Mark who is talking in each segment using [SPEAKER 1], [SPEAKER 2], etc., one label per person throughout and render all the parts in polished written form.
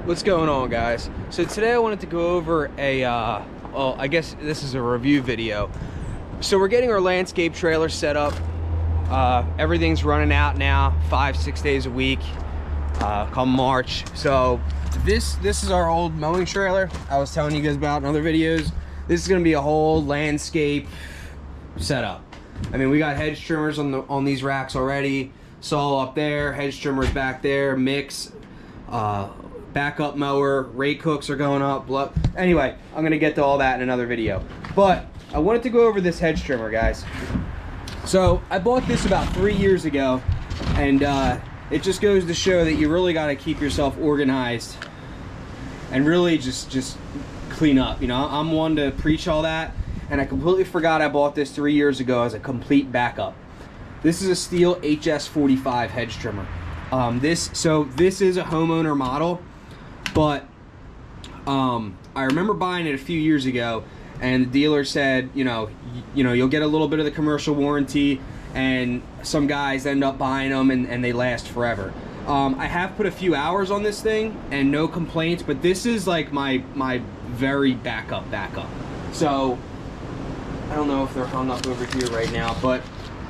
[SPEAKER 1] What's going on, guys? So today I wanted to go over a well, I guess this is a review video. So we're getting our landscape trailer set up. Everything's running out now 5-6 days a week come March. So this is our old mowing trailer I was telling you guys about in other videos. This is going to be a whole landscape setup. I mean, we got hedge trimmers on these racks already, saw up there, hedge trimmers back there, mix, backup mower, rake hooks are going up. Anyway, I'm gonna get to all that in another video. But I wanted to go over this hedge trimmer, guys. So I bought this about 3 years ago, and it just goes to show that you really got to keep yourself organized and really just clean up. You know, I'm one to preach all that, and I completely forgot I bought this 3 years ago as a complete backup. This is a Stihl HS-45 hedge trimmer. This is a Homeowner model, but I remember buying it a few years ago, and the dealer said, you know, you'll get a little bit of the commercial warranty, and some guys end up buying them and they last forever. I have put a few hours on this thing and no complaints, but this is like my very backup. So I don't know if they're hung up over here right now, but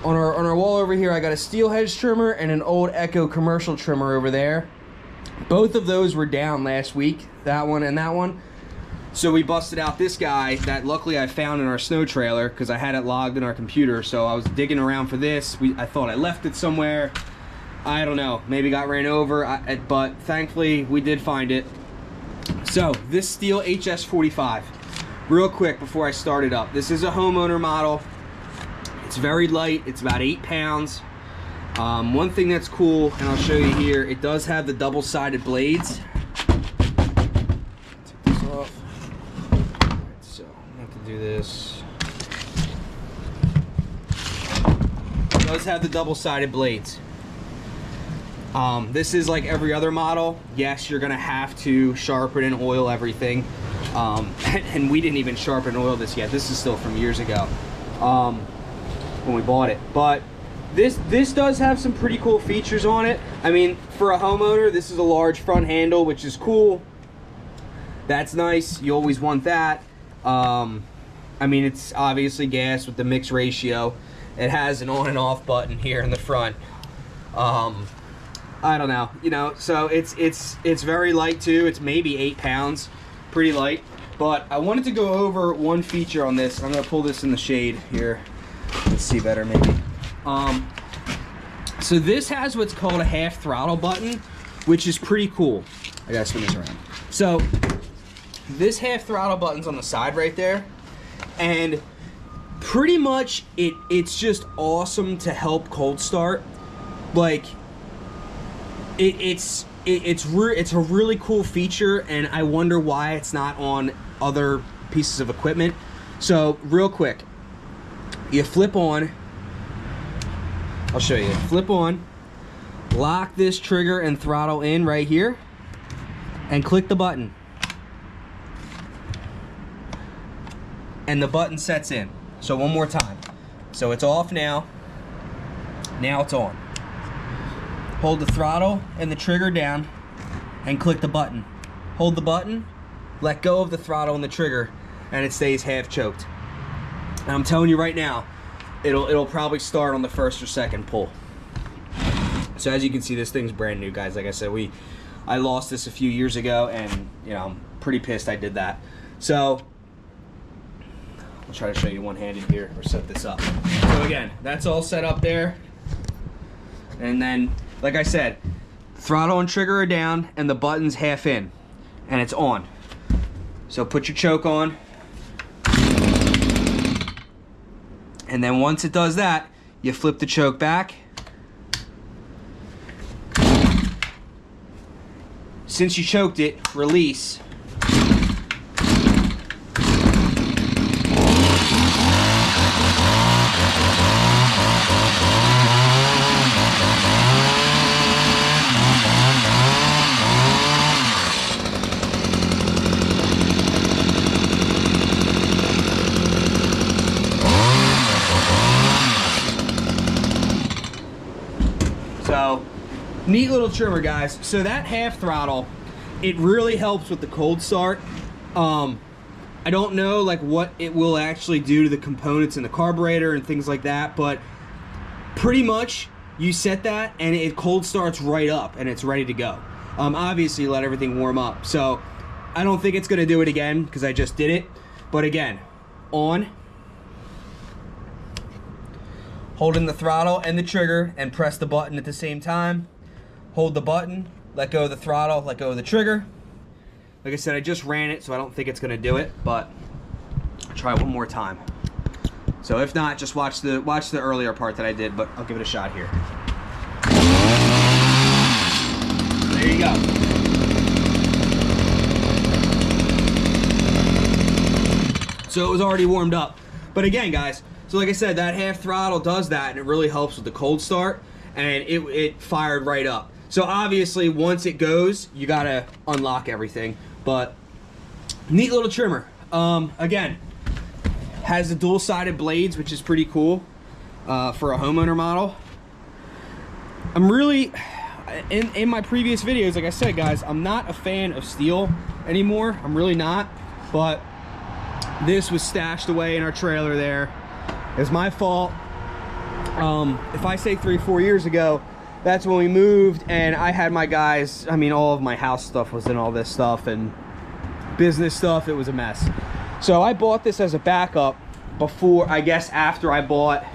[SPEAKER 1] on our wall over here, I got a Stihl hedge trimmer and an old Echo commercial trimmer over there. Both of those were down last week, that one and that one. So we busted out this guy that luckily I found in our snow trailer because I had it logged in our computer. So I was digging around for this. I thought I left it somewhere. I don't know, maybe got ran over, but thankfully we did find it. So this Stihl HS-45, real quick before I start it up. This is a Homeowner model. It's very light, it's about 8 pounds. One thing that's cool, and I'll show you here, it does have the double-sided blades. Take this off. Right, so I'm going to have to do this. It does have the double-sided blades. This is like every other model. Yes, you're going to have to sharpen and oil everything. And we didn't even sharpen and oil this yet. This is still from years ago. When we bought it, but this does have some pretty cool features on it. I mean, for a Homeowner, this is a large front handle, which is cool. That's nice. You always want that. I mean, it's obviously gas with the mix ratio. It has an on and off button here in the front. I don't know, you know, so it's very light too. It's maybe 8 pounds, pretty light. But I wanted to go over one feature on this. I'm gonna pull this in the shade here. Let's see better maybe. So this has what's called a half throttle button, which is pretty cool. I gotta spin this around. So this half throttle button's on the side right there, and pretty much it's just awesome to help cold start. Like it's a really cool feature, and I wonder why it's not on other pieces of equipment. So real quick, you flip on, I'll show you, flip on, lock this trigger and throttle in right here, and click the button. And the button sets in. So one more time. So it's off now, now it's on. Hold the throttle and the trigger down and click the button. Hold the button, let go of the throttle and the trigger, and it stays half choked. And I'm telling you right now, it'll probably start on the first or second pull. So as you can see, this thing's brand new, guys. Like I said, I lost this a few years ago, and you know, I'm pretty pissed I did that. So I'll try to show you one-handed here, or set this up. So again, that's all set up there. And then, like I said, throttle and trigger are down, and the button's half in, and it's on. So put your choke on. And then once it does that, you flip the choke back. Since you choked it, release. So, neat little trimmer, guys. So that half throttle it really helps with the cold start. I don't know like what it will actually do to the components in the carburetor and things like that, but pretty much you set that and it cold starts right up and it's ready to go. Obviously let everything warm up. So I don't think it's gonna do it again because I just did it. But again, on, holding the throttle and the trigger and press the button at the same time. Hold the button, let go of the throttle, let go of the trigger. Like I said, I just ran it, so I don't think it's gonna do it, but I'll try one more time. So if not, just watch the earlier part that I did, but I'll give it a shot here. There you go. So it was already warmed up. But again, guys, so like I said, that half throttle does that, and it really helps with the cold start, and it fired right up. So obviously, once it goes, you gotta unlock everything. But neat little trimmer. Again, has the dual-sided blades, which is pretty cool for a homeowner model. I'm really, in my previous videos, like I said, guys, I'm not a fan of Stihl anymore. I'm really not. But this was stashed away in our trailer there. It's my fault. If I say 3-4 years ago, that's when we moved, and I had my guys, I mean, all of my house stuff was in all this stuff and business stuff. It was a mess. So I bought this as a backup before, I guess after I bought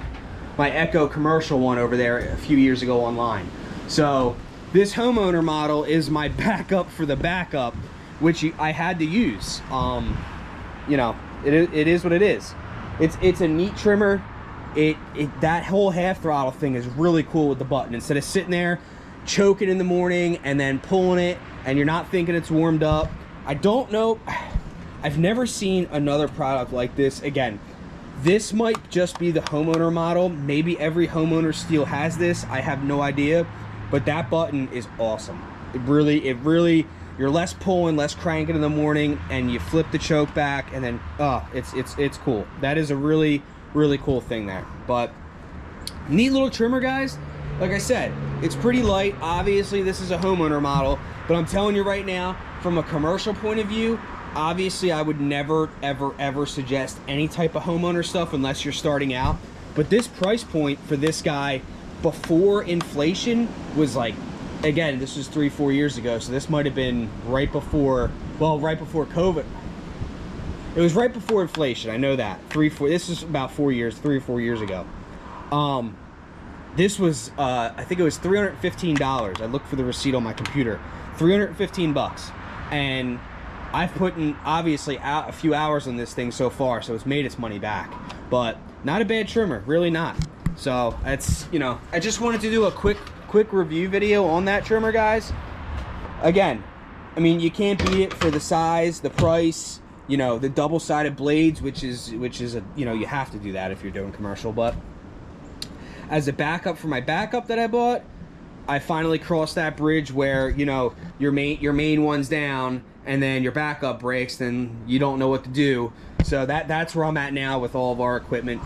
[SPEAKER 1] my Echo commercial one over there a few years ago online. So this homeowner model is my backup for the backup, which I had to use. You know, it is what it is. It's a neat trimmer. That whole half throttle thing is really cool with the button. Instead of sitting there choking in the morning and then pulling it and you're not thinking it's warmed up. I don't know, I've never seen another product like this. Again, this might just be the homeowner model. Maybe every homeowner Stihl has this, I have no idea, but that button is awesome. It really, you're less pulling, less cranking in the morning, and you flip the choke back, and then it's cool. That is a really cool thing there. But neat little trimmer, guys. Like I said, it's pretty light. Obviously this is a homeowner model, but I'm telling you right now, from a commercial point of view, obviously I would never ever suggest any type of homeowner stuff unless you're starting out. But this price point for this guy before inflation was like, again, this was 3-4 years ago, so this might have been right before, well, right before COVID. It was right before inflation, I know that. This is about 3 or 4 years ago. This was, I think it was $315. I looked for the receipt on my computer. 315 bucks. And I've put in, obviously, a few hours on this thing so far, so it's made its money back. But not a bad trimmer, really not. So that's, you know, I just wanted to do a quick review video on that trimmer, guys. Again, I mean, you can't beat it for the size, the price, you know, the double-sided blades, which is a, you know, you have to do that if you're doing commercial. But as a backup for my backup that I bought, I finally crossed that bridge where, you know, your main one's down and then your backup breaks, then you don't know what to do. So that's where I'm at now with all of our equipment.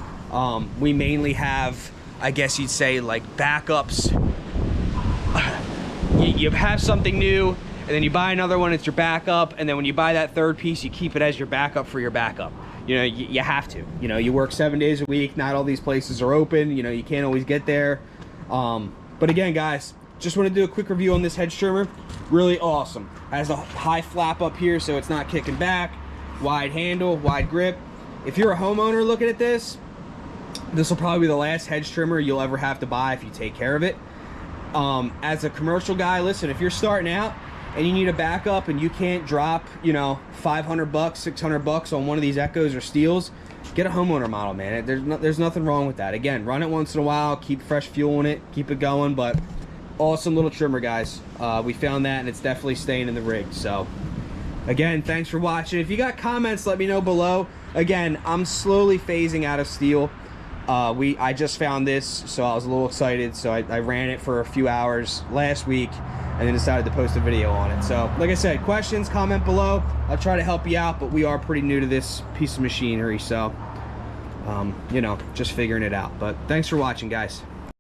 [SPEAKER 1] We mainly have, I guess you'd say, like backups. You have something new, and then you buy another one, it's your backup, and then when you buy that third piece, you keep it as your backup for your backup. You know, you have to. You know, you work 7 days a week, not all these places are open, you know, you can't always get there. But again, guys, just want to do a quick review on this Hedge trimmer. Really awesome. Has a high flap up here so it's not kicking back. Wide handle, wide grip. If you're a homeowner looking at this will probably be the last Hedge trimmer you'll ever have to buy if you take care of it. As a commercial guy, listen, if you're starting out and you need a backup and you can't drop, you know, 500 bucks, 600 bucks on one of these Echoes or Stihls, get a homeowner model, man. There's nothing wrong with that. Again, run it once in a while, keep fresh fuel in it, keep it going, but awesome little trimmer, guys. We found that, and it's definitely staying in the rig. So again, thanks for watching. If you got comments, let me know below. Again, I'm slowly phasing out of Stihl. I just found this, so I was a little excited, so I ran it for a few hours last week and then decided to post a video on it. So like I said, questions, comment below. I'll try to help you out, but we are pretty new to this piece of machinery, so you know, just figuring it out. But thanks for watching, guys.